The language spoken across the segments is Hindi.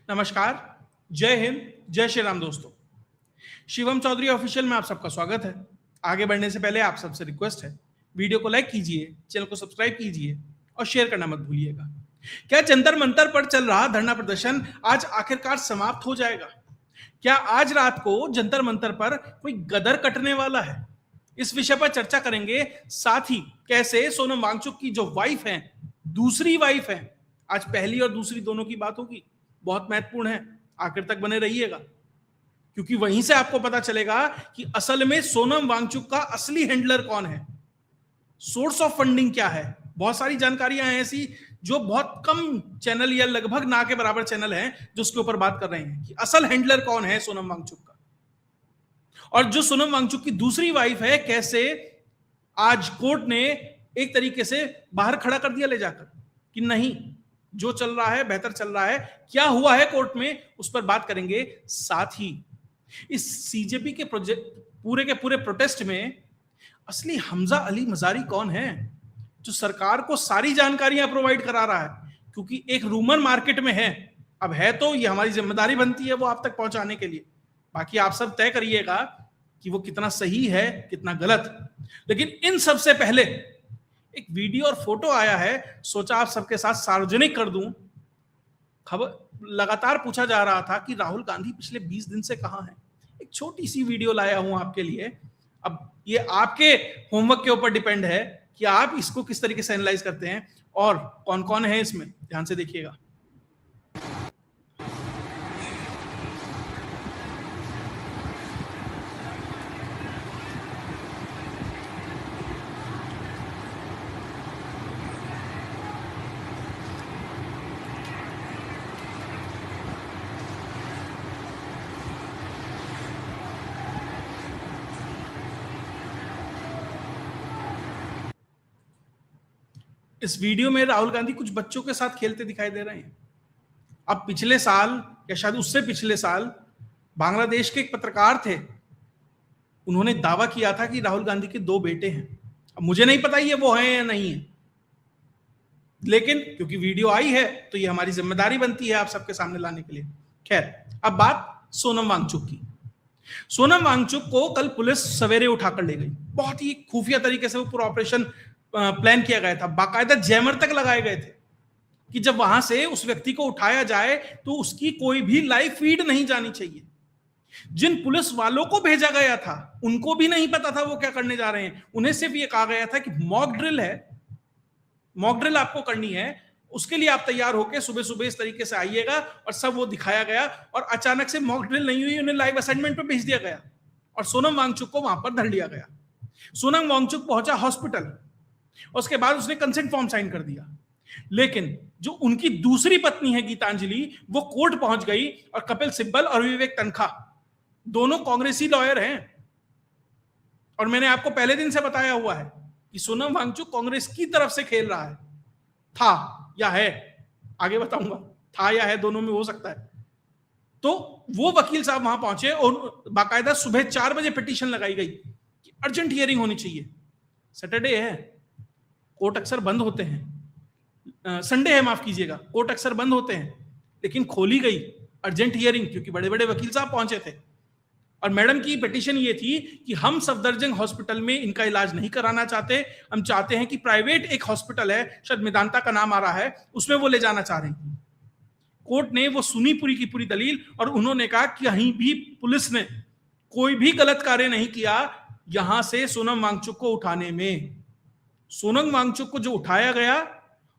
नमस्कार, जय हिंद, जय श्री राम दोस्तों। शिवम चौधरी ऑफिशियल में आप सबका स्वागत है। आगे बढ़ने से पहले आप सबसे रिक्वेस्ट है, वीडियो को लाइक कीजिए, चैनल को सब्सक्राइब कीजिए और शेयर करना मत भूलिएगा। क्या जंतर मंतर पर चल रहा धरना प्रदर्शन आज आखिरकार समाप्त हो जाएगा? क्या आज रात को जंतर मंतर पर कोई गदर कटने वाला है? इस विषय पर चर्चा करेंगे। साथ ही कैसे सोनम वांगचुक की जो वाइफ है, दूसरी वाइफ है, आज पहली और दूसरी दोनों की बात होगी, बहुत महत्वपूर्ण है। आखिर तक बने रहिएगा, क्योंकि वहीं से आपको पता चलेगा कि असल में सोनम वांगचुक का असली हैंडलर कौन है, सोर्स ऑफ फंडिंग क्या है। बहुत सारी जानकारियां हैं ऐसी जो बहुत कम चैनल या लगभग ना के बराबर चैनल हैं जो उसके ऊपर बात कर रहे हैं कि असल हैंडलर कौन है सोनम वांगचुक का। और जो सोनम वांगचुक की दूसरी वाइफ है, कैसे आज कोर्ट ने एक तरीके से बाहर खड़ा कर दिया ले जाकर कि नहीं, जो चल रहा है बेहतर चल रहा है। क्या हुआ है कोर्ट में, उस पर बात करेंगे। साथ ही इस सीजेपी के पूरे प्रोटेस्ट में असली हमजा अली मजारी कौन है, जो सरकार को सारी जानकारियां प्रोवाइड करा रहा है, क्योंकि एक रूमर मार्केट में है। अब है तो ये हमारी जिम्मेदारी बनती है वो आप तक पहुंचाने के लिए। बाकी आप सब तय करिएगा कि वो कितना सही है कितना गलत। लेकिन इन सबसे पहले एक वीडियो और फोटो आया है, सोचा आप सबके साथ सार्वजनिक कर दूं। खबर लगातार पूछा जा रहा था कि राहुल गांधी पिछले 20 दिन से कहां हैं। एक छोटी सी वीडियो लाया हूं आपके लिए। अब ये आपके होमवर्क के ऊपर डिपेंड है कि आप इसको किस तरीके से एनालाइज करते हैं और कौन कौन है इसमें। ध्यान से देखिएगा। इस वीडियो में राहुल गांधी कुछ बच्चों के साथ खेलते दिखाई दे रहे हैं। अब पिछले साल या शायद उससे पिछले साल बांग्लादेश के एक पत्रकार थे, उन्होंने दावा किया था कि राहुल गांधी के 2 बेटे हैं। अब मुझे नहीं पता ये वो हैं या नहीं है, लेकिन क्योंकि वीडियो आई है तो ये हमारी जिम्मेदारी बनती है आप सबके सामने लाने के लिए। खैर, अब बात सोनम वांगचुक की। सोनम वांगचुक को कल पुलिस सवेरे उठाकर ले गई। बहुत ही खुफिया तरीके से वो पूरा ऑपरेशन प्लान किया गया था। बाकायदा जैमर तक लगाए गए थे कि जब वहां से उस व्यक्ति को उठाया जाए तो उसकी कोई भी लाइव फीड नहीं जानी चाहिए। जिन पुलिस वालों को भेजा गया था उनको भी नहीं पता था वो क्या करने जा रहे हैं। उन्हें सिर्फ ये कहा गया था कि मॉक ड्रिल है, मॉक ड्रिल आपको करनी है, उसके लिए आप तैयार होकर सुबह सुबह इस तरीके से आइएगा। और सब वो दिखाया गया और अचानक से मॉक ड्रिल नहीं हुई, उन्हें लाइव असाइनमेंट पे भेज दिया गया और सोनम वांगचुक को वहां पर धर लिया गया। सोनम वांगचुक पहुंचा हॉस्पिटल, उसके बाद उसने कंसेंट फॉर्म साइन कर दिया। लेकिन जो उनकी दूसरी पत्नी है गीतांजलि, वो कोर्ट पहुंच गई और कपिल सिब्बल और विवेक तनखा दोनों कांग्रेसी लॉयर हैं। और मैंने आपको पहले दिन से बताया हुआ है कि सोनम वांगचुक कांग्रेस की तरफ से खेल रहा है, था या है, आगे बताऊंगा, था या है, दोनों में हो सकता है। तो वो वकील साहब वहां पहुंचे और बाकायदा सुबह 4 बजे पिटीशन लगाई गई कि अर्जेंट हियरिंग होनी चाहिए। सैटरडे है, कोर्ट अक्सर बंद होते हैं, संडे है माफ कीजिएगा, कोर्ट अक्सर बंद होते हैं, लेकिन खोली गई अर्जेंट हियरिंग क्योंकि बड़े बड़े वकील साहब पहुंचे थे। और मैडम की पिटीशन ये थी कि हम सफदरजंग हॉस्पिटल में इनका इलाज नहीं कराना चाहते, हम चाहते हैं कि प्राइवेट एक हॉस्पिटल है, शायद मेदांता का नाम आ रहा है, उसमें वो ले जाना चाह रही थी। कोर्ट ने वो सुनी पूरी की पूरी दलील और उन्होंने कहा कि कहीं भी पुलिस ने कोई भी गलत कार्य नहीं किया यहां से सोनम वांगचुक को उठाने में। सोनम वांगचुक को जो उठाया गया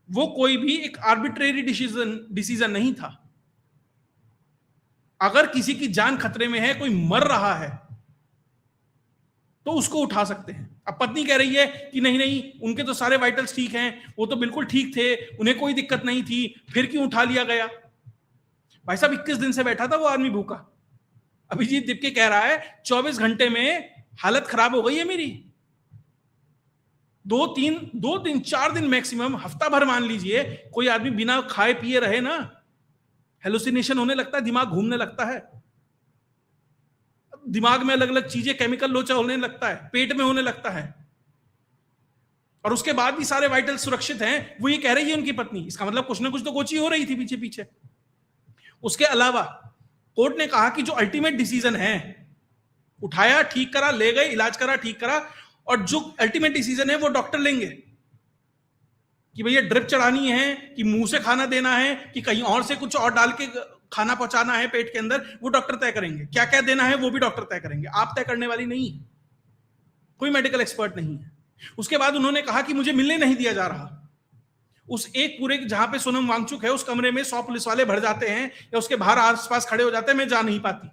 वो कोई भी एक आर्बिट्रेरी डिसीजन नहीं था। अगर किसी की जान खतरे में है, कोई मर रहा है, तो उसको उठा सकते हैं। अब पत्नी कह रही है कि नहीं नहीं, उनके तो सारे वाइटल्स ठीक हैं, वो तो बिल्कुल ठीक थे, उन्हें कोई दिक्कत नहीं थी, फिर क्यों उठा लिया गया। भाई साहब 21 दिन से बैठा था वो आदमी भूखा। अभिजीत दिप्के कह रहा है 24 घंटे में हालत खराब हो गई है मेरी। 2-3 4 दिन मैक्सिमम, हफ्ता भर मान लीजिए कोई आदमी बिना खाए पिए रहे ना, हेलुसिनेशन होने लगता है, दिमाग घूमने लगता है, दिमाग में अलग अलग चीजें, केमिकल लोचा होने लगता है, पेट में होने लगता है। और उसके बाद भी सारे वाइटल सुरक्षित हैं, वो ये कह रही है उनकी पत्नी। इसका मतलब कुछ ना कुछ तो गोची हो रही थी पीछे पीछे। उसके अलावा कोर्ट ने कहा कि जो अल्टीमेट डिसीजन है, उठाया, ठीक करा, ले गए, इलाज करा, ठीक करा, और जो अल्टीमेट डिसीजन है वो डॉक्टर लेंगे कि भैया ड्रिप चढ़ानी है, कि मुंह से खाना देना है, कि कहीं और से कुछ और डाल के खाना पहुंचाना है पेट के अंदर, वो डॉक्टर तय करेंगे। क्या क्या देना है वो भी डॉक्टर तय करेंगे, आप तय करने वाली नहीं है, कोई मेडिकल एक्सपर्ट नहीं है। उसके बाद उन्होंने कहा कि मुझे मिलने नहीं दिया जा रहा। उस एक पूरे जहां पे सोनम वांगचुक है उस कमरे में 100 पुलिस वाले भर जाते हैं या उसके बाहर आसपास खड़े हो जाते हैं, मैं जा नहीं पाती।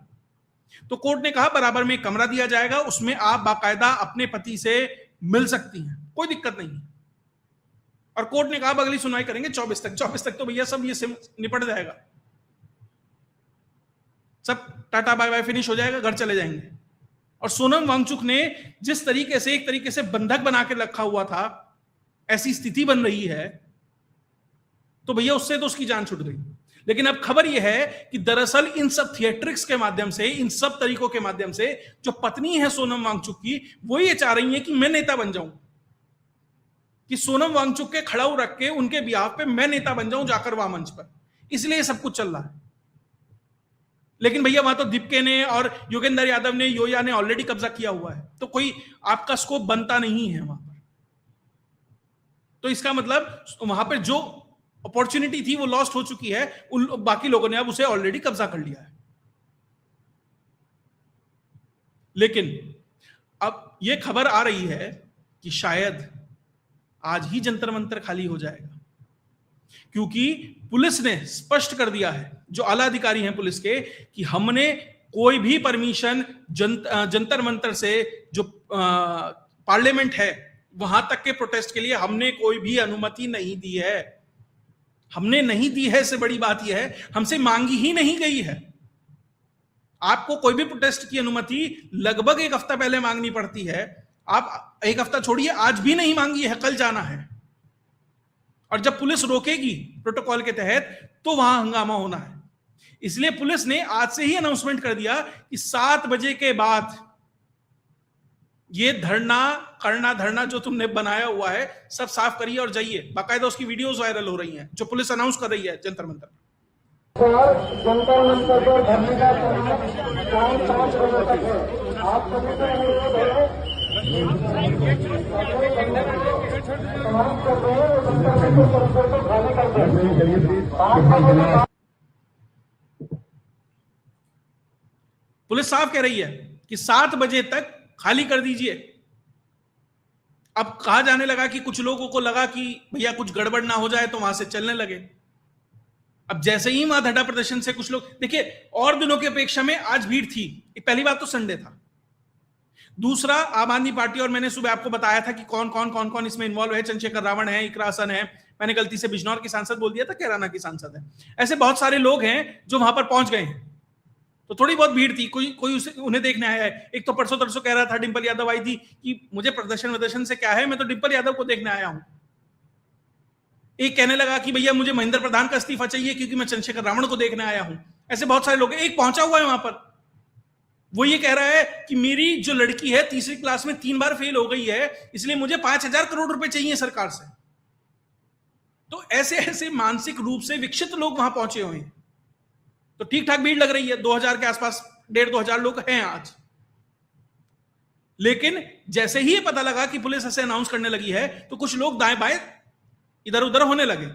तो कोर्ट ने कहा बराबर में एक कमरा दिया जाएगा, उसमें आप बाकायदा अपने पति से मिल सकती हैं, कोई दिक्कत नहीं है। और कोर्ट ने कहा अगली सुनवाई करेंगे 24 तक। 24 तक तो भैया सब ये निपट जाएगा, सब टाटा बाय बाय फिनिश हो जाएगा, घर चले जाएंगे। और सोनम वांगचुक ने जिस तरीके से एक तरीके से बंधक बना के रखा हुआ था, ऐसी स्थिति बन रही है, तो भैया उससे तो उसकी जान छूट गई। लेकिन अब खबर यह है कि दरअसल इन सब थिएट्रिक्स के माध्यम से, इन सब तरीकों के माध्यम से जो पत्नी है सोनम वांगचुक की, वो ये चाह रही है कि मैं नेता बन जाऊं, कि सोनम वांगचुक के खड़ा रख के उनके बिहाफ पे मैं नेता बन जाऊं जाकर वहां मंच पर, इसलिए सब कुछ चल रहा है। लेकिन भैया वहां तो दीपके ने और योगेंद्र यादव ने, योया ने ऑलरेडी कब्जा किया हुआ है, तो कोई आपका स्कोप बनता नहीं है वहां पर। तो इसका मतलब वहां पर जो अपॉर्चुनिटी थी वो लॉस्ट हो चुकी है, बाकी लोगों ने अब उसे ऑलरेडी कब्जा कर लिया है। लेकिन अब यह खबर आ रही है कि शायद आज ही जंतर मंतर खाली हो जाएगा, क्योंकि पुलिस ने स्पष्ट कर दिया है, जो आला अधिकारी हैं पुलिस के, कि हमने कोई भी परमिशन जंतर मंतर से, जो पार्लियामेंट है वहां तक के प्रोटेस्ट के लिए हमने कोई भी अनुमति नहीं दी है। हमने नहीं दी है, इससे बड़ी बात यह है हमसे मांगी ही नहीं गई है। आपको कोई भी प्रोटेस्ट की अनुमति लगभग एक हफ्ता पहले मांगनी पड़ती है, आप एक हफ्ता छोड़िए, आज भी नहीं मांगी है, कल जाना है। और जब पुलिस रोकेगी प्रोटोकॉल के तहत तो वहां हंगामा होना है। इसलिए पुलिस ने आज से ही अनाउंसमेंट कर दिया कि 7 बजे के बाद ये धरना जो तुमने बनाया हुआ है सब साफ करिए और जाइए। बाकायदा उसकी वीडियोस वायरल हो रही हैं जो पुलिस अनाउंस कर रही है जंतर मंतर। जंतर मंतर पर धरने का समय शाम 5 बजे तक है। आप सभी से अनुरोध है, तमाम कर रहे हैं जंतर मंतर परिसर को खाली कर दें। 5 बजे पुलिस साफ कह रही है कि 7 बजे तक खाली कर दीजिए। अब कहा जाने लगा कि कुछ लोगों को लगा कि भैया कुछ गड़बड़ ना हो जाए तो वहां से चलने लगे। अब जैसे ही वहां धरना प्रदर्शन से कुछ लोग, देखिए और दिनों की अपेक्षा में आज भीड़ थी। पहली बात तो संडे था, दूसरा आम आदमी पार्टी, और मैंने सुबह आपको बताया था कि कौन कौन इसमें इन्वॉल्व है। चंद्रशेखर रावण है, इकरा हसन है, मैंने गलती से बिजनौर की सांसद बोल दिया था, कैराना की सांसद है। ऐसे बहुत सारे लोग हैं जो वहां पर पहुंच गए हैं। तो थोड़ी बहुत भीड़ थी, कोई उन्हें देखने आया है। एक तो परसों तरसों कह रहा था, डिंपल यादव आई थी कि मुझे प्रदर्शन से क्या है, मैं तो डिंपल यादव को देखने आया हूं। एक कहने लगा कि भैया मुझे महेंद्र प्रधान का इस्तीफा चाहिए क्योंकि मैं चंद्रशेखर रावण को देखने आया हूं। ऐसे बहुत सारे लोग। एक पहुंचा हुआ है वहां पर, वो ये कह रहा है कि मेरी जो लड़की है 3री क्लास में 3 बार फेल हो गई है, इसलिए मुझे 5,000 करोड़ रुपए चाहिए सरकार से। तो ऐसे ऐसे मानसिक रूप से विकसित लोग वहां पहुंचे हुए हैं। तो ठीक ठाक भीड़ लग रही है, 2000 के आसपास, 1,500-2,000 लोग हैं आज। लेकिन जैसे ही ये पता लगा कि पुलिस ऐसे अनाउंस करने लगी है तो कुछ लोग दाएं बाएं इधर उधर होने लगे।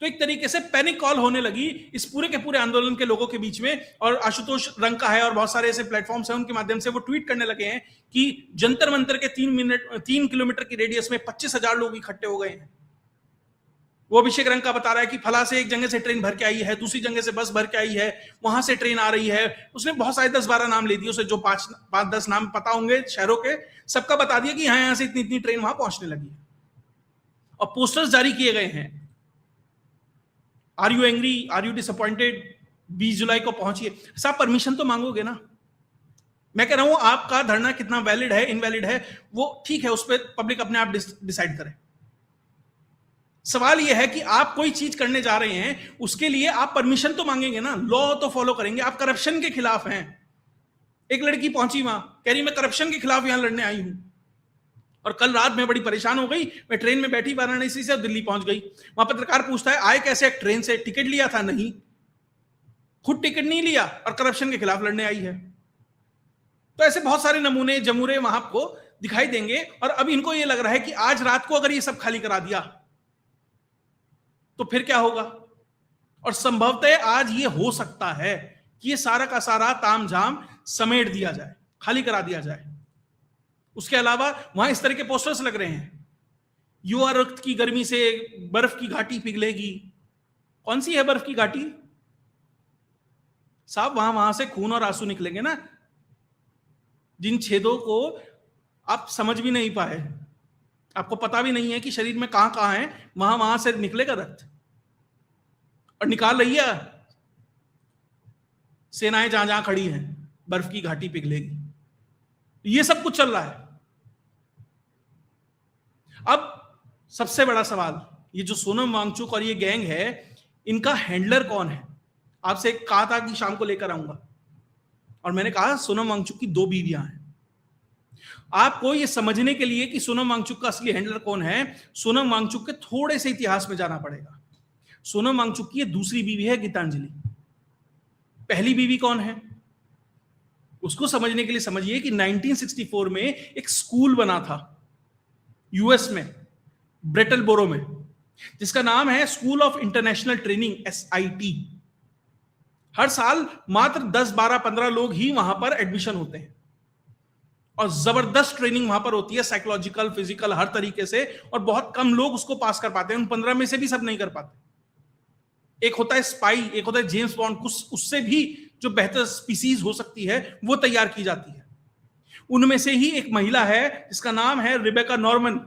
तो एक तरीके से पैनिक कॉल होने लगी इस पूरे के पूरे आंदोलन के लोगों के बीच में। और आशुतोष रंका है और बहुत सारे ऐसे प्लेटफॉर्म्स हैं, उनके माध्यम से वो ट्वीट करने लगे हैं कि जंतर मंतर के 3 किलोमीटर की रेडियस में 25,000 लोग इकट्ठे हो गए हैं। वो अभिषेक रंका बता रहा है कि फला से एक जगह से ट्रेन भर के आई है, दूसरी जगह से बस भर के आई है, वहां से ट्रेन आ रही है। उसने बहुत सारे 10-12 नाम ले दिए, उसे जो 5-10 नाम पता होंगे शहरों के, सबका बता दिया कि यहां से इतनी ट्रेन वहां पहुंचने लगी है। और पोस्टर्स जारी किए गए हैं, are you angry, are you disappointed, 20 जुलाई को पहुंचिए। साहब परमिशन तो मांगोगे ना। मैं कह रहा हूं आपका धरना कितना वैलिड है, इनवैलिड है, वो ठीक है, उस पर पब्लिक अपने आप डिसाइड करे। सवाल यह है कि आप कोई चीज करने जा रहे हैं, उसके लिए आप परमिशन तो मांगेंगे ना, लॉ तो फॉलो करेंगे। आप करप्शन के खिलाफ हैं। एक लड़की पहुंची वहां, कह रही मैं करप्शन के खिलाफ यहां लड़ने आई हूं, और कल रात में बड़ी परेशान हो गई, मैं ट्रेन में बैठी वाराणसी से दिल्ली पहुंच गई। वहां पत्रकार पूछता है आए कैसे, ट्रेन से, टिकट लिया था? नहीं। खुद टिकट नहीं लिया और करप्शन के खिलाफ लड़ने आई है। तो ऐसे बहुत सारे नमूने जमूरे वहां को दिखाई देंगे। और अब इनको यह लग रहा है कि आज रात को अगर ये सब खाली करा दिया तो फिर क्या होगा। और संभवतः आज ये हो सकता है कि ये सारा का सारा तामझाम समेट दिया जाए, खाली करा दिया जाए। उसके अलावा वहां इस तरह के पोस्टर्स लग रहे हैं, युवा रक्त की गर्मी से बर्फ की घाटी पिघलेगी। कौन सी है बर्फ की घाटी साहब? वहां से खून और आंसू निकलेंगे ना, जिन छेदों को आप समझ भी नहीं पाए, आपको पता भी नहीं है कि शरीर में कहां कहां है, वहां से निकलेगा रक्त। और निकाल रही है सेनाएं जहां जहां खड़ी हैं, बर्फ की घाटी पिघलेगी। ये सब कुछ चल रहा है। अब सबसे बड़ा सवाल, ये जो सोनम वांगचुक और ये गैंग है, इनका हैंडलर कौन है? आपसे कहा था कि शाम को लेकर आऊंगा, और मैंने कहा सोनम वांगचुक की 2 बीवियां हैं। आपको ये समझने के लिए कि सोनम वांगचुक का असली हैंडलर कौन है, सोनम वांगचुक के थोड़े से इतिहास में जाना पड़ेगा। सोनम वांगचुक की दूसरी बीवी है गीतांजलि। पहली बीवी कौन है उसको समझने के लिए समझिए कि 1964 में एक स्कूल बना था यूएस में, ब्रेटलबोरो में, जिसका नाम है school of international training, SIT। हर साल मात्र 10, 12, 15 लोग ही वहां पर एडमिशन होते हैं, और जबरदस्त ट्रेनिंग वहां पर होती है, साइकोलॉजिकल, फिजिकल, हर तरीके से। और बहुत कम लोग उसको पास कर पाते हैं, उन 15 में से भी सब नहीं कर पाते। एक होता है स्पाई, एक होता है जेम्स बॉन्ड, कुछ उससे भी जो बेहतर स्पीसीज हो सकती है वो तैयार की जाती है। उनमें से ही एक महिला है जिसका नाम है रिबेका नॉर्मन।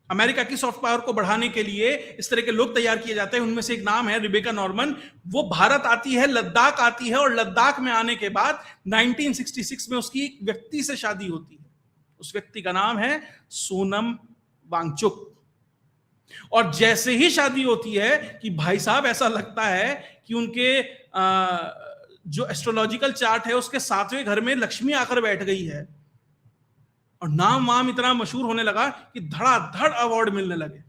अमेरिका की सॉफ्ट पावर को बढ़ाने के लिए इस तरह के लोग तैयार किए जाते हैं, उनमें से एक नाम है रिबेका नॉर्मन। वो भारत आती है, लद्दाख आती है, और लद्दाख में आने के बाद 1966 में उसकी एक व्यक्ति से शादी होती है। उस व्यक्ति का नाम है सोनम वांगचुक। और जैसे ही शादी होती है कि भाई साहब ऐसा लगता है कि उनके जो एस्ट्रोलॉजिकल चार्ट है उसके 7वें घर में लक्ष्मी आकर बैठ गई है, और नाम वाम इतना मशहूर होने लगा कि धड़ाधड़ अवार्ड मिलने लगे।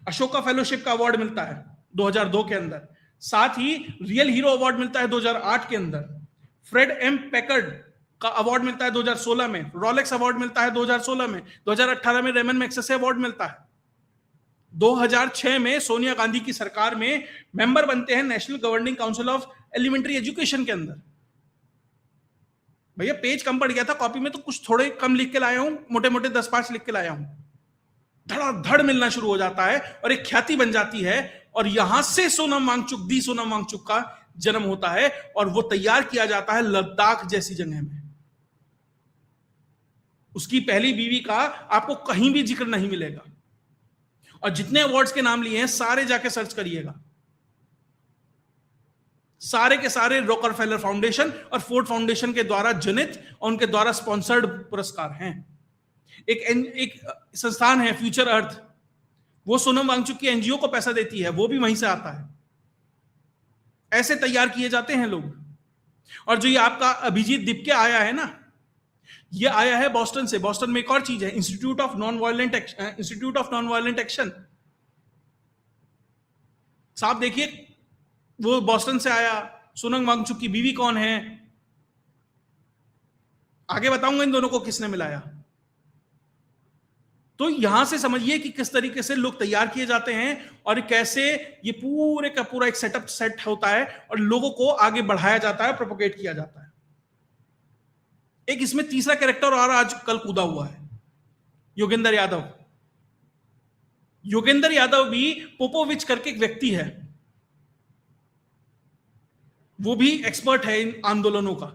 अशोका फेलोशिप का अवार्ड मिलता है 2002 के अंदर, साथ ही रियल हीरो अवार्ड मिलता है 2008 के अंदर, फ्रेड एम पैकर्ड का अवार्ड मिलता है 2016 में, रोलेक्स अवार्ड मिलता है 2016 में, 2018 में रेमन मैग्सेसे अवार्ड मिलता है। 2006 में सोनिया गांधी की सरकार में मेंबर बनते हैं National Governing Council of Elementary Education के अंदर। भैया पेज कम पड़ गया था कॉपी में, तो कुछ थोड़े कम लिख के लाया हूं, मोटे मोटे 10-5 लिख के लाया हूं। धड़ाधड़ मिलना शुरू हो जाता है और एक ख्याति बन जाती है, और यहां से सोनम वांगचुक का जन्म होता है, और वो तैयार किया जाता है लद्दाख जैसी जगह में। उसकी पहली बीवी का आपको कहीं भी जिक्र नहीं मिलेगा, और जितने अवार्ड्स के नाम लिए हैं सारे जाके सर्च करिएगा, सारे के सारे रॉकरफेलर फाउंडेशन और फोर्ड फाउंडेशन के द्वारा जनित और उनके द्वारा स्पॉन्सर्ड पुरस्कार हैं। एक संस्थान है फ्यूचर अर्थ, वो सोनम वांगचुक की एनजीओ को पैसा देती है, वो भी वहीं से आता है। ऐसे तैयार किए जाते हैं लोग। और जो ये आपका अभिजीत दिपके आया है ना, ये आया है बॉस्टन से। बॉस्टन में एक और चीज है, institute of non violent action. साहब देखिए, वो बॉस्टन से आया। सोनम वांगचुक की बीवी कौन है, आगे बताऊंगा इन दोनों को किसने मिलाया। तो यहां से समझिए कि किस तरीके से लोग तैयार किए जाते हैं, और कैसे ये पूरे का पूरा एक सेट होता है, और लोगों को आगे बढ़ाया जाता है, प्रोपोगेट किया जाता है। एक इसमें तीसरा कैरेक्टर और आज कल कूदा हुआ है, योगेंद्र यादव। योगेंद्र यादव भी पोपोविच करके एक व्यक्ति है, वो भी एक्सपर्ट है इन आंदोलनों का।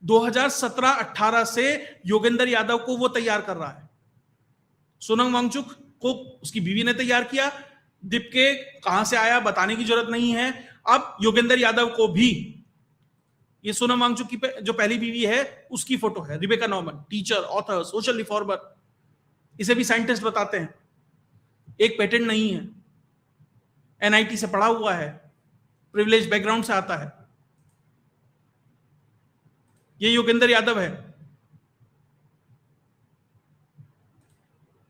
2017-18 से योगेंद्र यादव को वो तैयार कर रहा है। सोनम वांगचुक को उसकी बीवी ने तैयार किया। दिपके कहां से आया बताने की जरूरत नहीं है। अब योगेंद्र यादव को भी, ये सोनम वांगचुक की जो पहली बीवी है उसकी फोटो है, Rebecca Norman, teacher, author, social reformer, इसे भी साइंटिस्ट बताते हैं। एक पेटेंट नहीं है, NIT से पढ़ा हुआ है, प्रिविलेज बैकग्राउंड से आता है। ये योगेंद्र यादव है,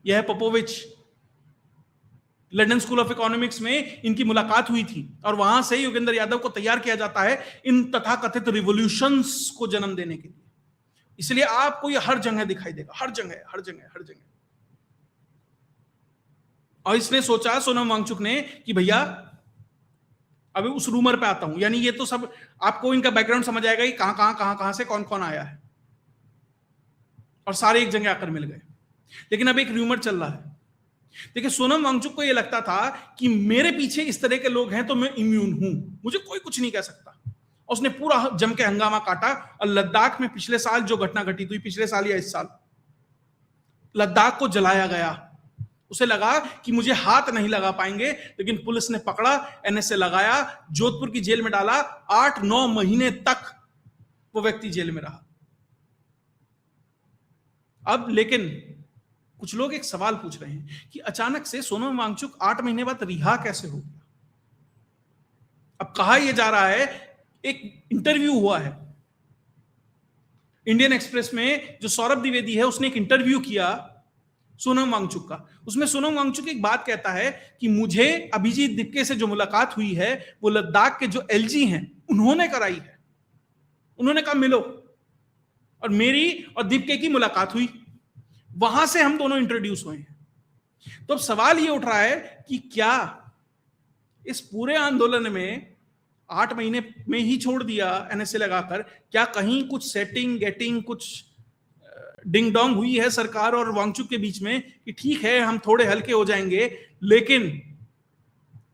यह है पोपोविच। लंदन स्कूल ऑफ इकोनॉमिक्स में इनकी मुलाकात हुई थी और वहां से योगेंद्र यादव को तैयार किया जाता है इन तथाकथित रिवॉल्यूशंस को जन्म देने के लिए। इसलिए आपको ये हर जगह दिखाई देगा, हर जगह हर जगह हर जगह। और इसने सोचा, सोनम वांगचुक ने, कि भैया अभी उस रूमर पे आता हूं, यानी ये तो सब आपको इनका बैकग्राउंड समझ आएगा कि कहां से कौन कौन आया है, और सारे एक जगह आकर मिल गए। लेकिन अब एक रूमर चल रहा है। देखिए, सोनम वांगचुक को यह लगता था कि मेरे पीछे इस तरह के लोग हैं तो मैं इम्यून हूं, मुझे कोई कुछ नहीं कह सकता। और उसने पूरा जम के हंगामा काटा। और लद्दाख में पिछले साल जो घटना घटी थी, पिछले साल या इस साल, लद्दाख को जलाया गया। उसे लगा कि मुझे हाथ नहीं लगा पाएंगे, लेकिन पुलिस ने पकड़ा, एनएसए लगाया, जोधपुर की जेल में डाला। 8-9 महीने तक वो व्यक्ति जेल में रहा। अब लेकिन कुछ लोग एक सवाल पूछ रहे हैं कि अचानक से सोनम वांगचुक 8 महीने बाद रिहा कैसे हो गया। अब कहा यह जा रहा है, एक इंटरव्यू हुआ है इंडियन एक्सप्रेस में, जो सौरभ द्विवेदी है उसने एक इंटरव्यू किया सोनम वांगचुक का। उसमें सोनम वांगचुक एक बात कहता है कि मुझे अभिजीत दिप्के से जो मुलाकात हुई है वो लद्दाख के जो एलजी हैं उन्होंने कराई है। उन्होंने कहा मिलो, और मेरी और दिप्के की मुलाकात हुई, वहां से हम दोनों इंट्रोड्यूस हुए हैं। तो अब सवाल ये उठ रहा है कि क्या इस पूरे आंदोलन में 8 महीने में ही छोड़ दिया एनएसए लगाकर, क्या कहीं कुछ सेटिंग गेटिंग, कुछ डिंग डोंग हुई है सरकार और वांगचुक के बीच में कि ठीक है हम थोड़े हल्के हो जाएंगे, लेकिन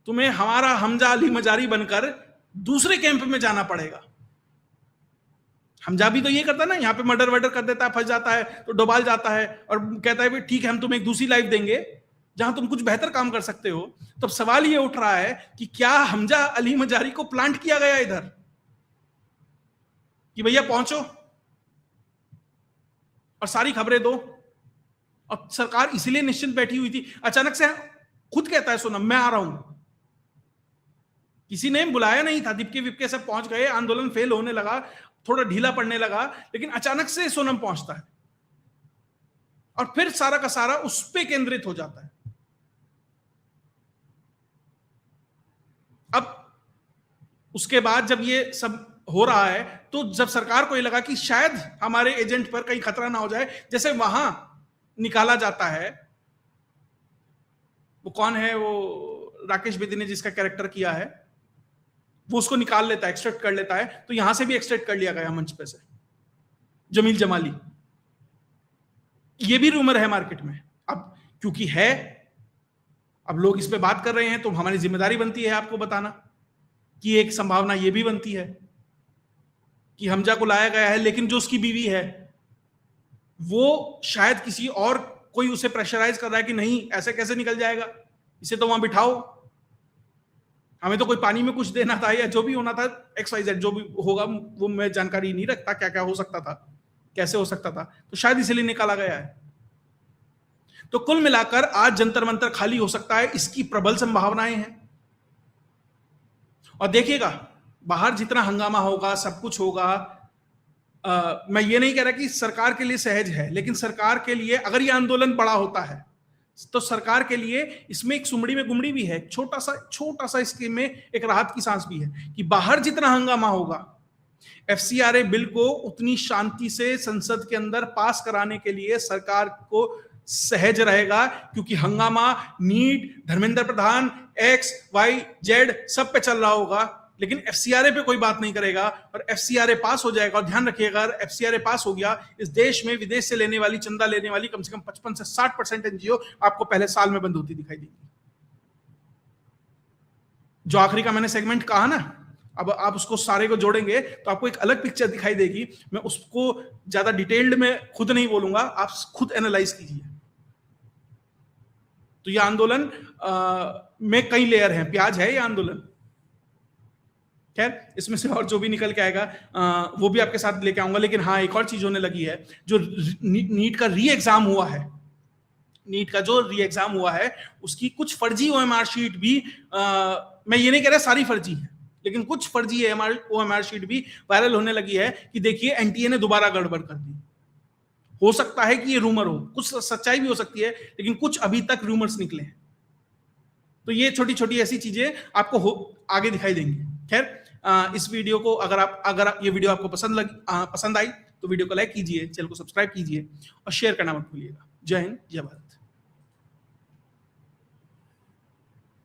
तुम्हें हमारा हमजा अली मजारी बनकर दूसरे कैंप में जाना पड़ेगा। हमजा भी तो ये करता है ना, यहाँ पे मर्डर वर्डर कर देता है, फंस जाता है तो डुबाल जाता है और कहता है ठीक है हम तुम्हें एक दूसरी लाइफ देंगे जहां तुम कुछ बेहतर काम कर सकते हो। तो सवाल ये उठ रहा है कि क्या हमजा अली मजारी को प्लांट किया गया इधर कि भैया पहुंचो और सारी खबरें दो, और सरकार इसीलिए निश्चिंत बैठी हुई थी। अचानक से खुद कहता है सोनम मैं आ रहा हूं, किसी ने बुलाया नहीं था, दिप्के विप्के सब पहुंच गए, आंदोलन फेल होने लगा, थोड़ा ढीला पड़ने लगा, लेकिन अचानक से सोनम पहुंचता है और फिर सारा का सारा उस पे केंद्रित हो जाता है। अब उसके बाद जब ये सब हो रहा है तो जब सरकार को ये लगा कि शायद हमारे एजेंट पर कहीं खतरा ना हो जाए, जैसे वहां निकाला जाता है, वो कौन है, वो राकेश बेदी ने जिसका कैरेक्टर किया है, वो उसको निकाल लेता है, एक्सट्रैक्ट कर लेता है। तो यहां से भी एक्सट्रैक्ट कर लिया गया मंच पे से जमील जमाली। ये भी रूमर है मार्केट में। अब क्योंकि है, अब लोग इस पे बात कर रहे हैं तो हमारी जिम्मेदारी बनती है आपको बताना कि एक संभावना ये भी बनती है कि हमजा को लाया गया है, लेकिन जो उसकी बीवी है वो शायद किसी और, कोई उसे प्रेशराइज कर रहा है कि नहीं ऐसे कैसे निकल जाएगा, इसे तो वहां बिठाओ, हमें तो कोई पानी में कुछ देना था या जो भी होना था, XYZ जो भी होगा वो मैं जानकारी नहीं रखता क्या क्या हो सकता था, कैसे हो सकता था, तो शायद इसीलिए निकाला गया है। तो कुल मिलाकर आज जंतर मंतर खाली हो सकता है, इसकी प्रबल संभावनाएं हैं। और देखिएगा बाहर जितना हंगामा होगा, सब कुछ होगा, मैं ये नहीं कह रहा कि सरकार के लिए सहज है, लेकिन सरकार के लिए अगर ये आंदोलन बड़ा होता है तो सरकार के लिए इसमें एक सुमड़ी में गुमड़ी भी है, छोटा सा इसके में एक राहत की सांस भी है कि बाहर जितना हंगामा होगा FCRA बिल को उतनी शांति से संसद के अंदर पास कराने के लिए सरकार को सहज रहेगा, क्योंकि हंगामा नीट, धर्मेंद्र प्रधान, XYZ सब पे चल रहा होगा, लेकिन FCRA पे कोई बात नहीं करेगा और FCRA पास हो जाएगा। और ध्यान रखिएगा, FCRA पास हो गया, इस देश में विदेश से लेने वाली, चंदा लेने वाली कम से कम 55 से 60% NGO आपको पहले साल में बंद होती दिखाई देगी। जो आखिरी का मैंने सेगमेंट कहा ना, अब आप उसको सारे को जोड़ेंगे तो आपको एक अलग पिक्चर दिखाई देगी। मैं उसको ज्यादा डिटेल्ड में खुद नहीं बोलूंगा, आप खुद एनालाइज कीजिए। तो ये आंदोलन में कई लेयर हैं, प्याज है ये आंदोलन। खैर, इसमें से और जो भी निकल के आएगा वो भी आपके साथ लेके आऊंगा। लेकिन हाँ, एक और चीज होने लगी है, जो नीट का री एग्जाम हुआ है, नीट का जो री एग्जाम हुआ है उसकी कुछ फर्जी OMR शीट भी, मैं ये नहीं कह रहा सारी फर्जी है, लेकिन कुछ फर्जी OMR शीट भी वायरल होने लगी है कि देखिए NTA ने दोबारा गड़बड़ कर दी। हो सकता है कि ये रूमर हो, कुछ सच्चाई भी हो सकती है, लेकिन कुछ अभी तक रूमर्स निकले हैं। तो ये छोटी छोटी ऐसी चीजें आपको आगे दिखाई देंगी। खैर, इस वीडियो को अगर ये वीडियो आपको पसंद आई तो वीडियो को लाइक कीजिए, चैनल को सब्सक्राइब कीजिए और शेयर करना मत भूलिएगा। जय हिंद, जय भारत।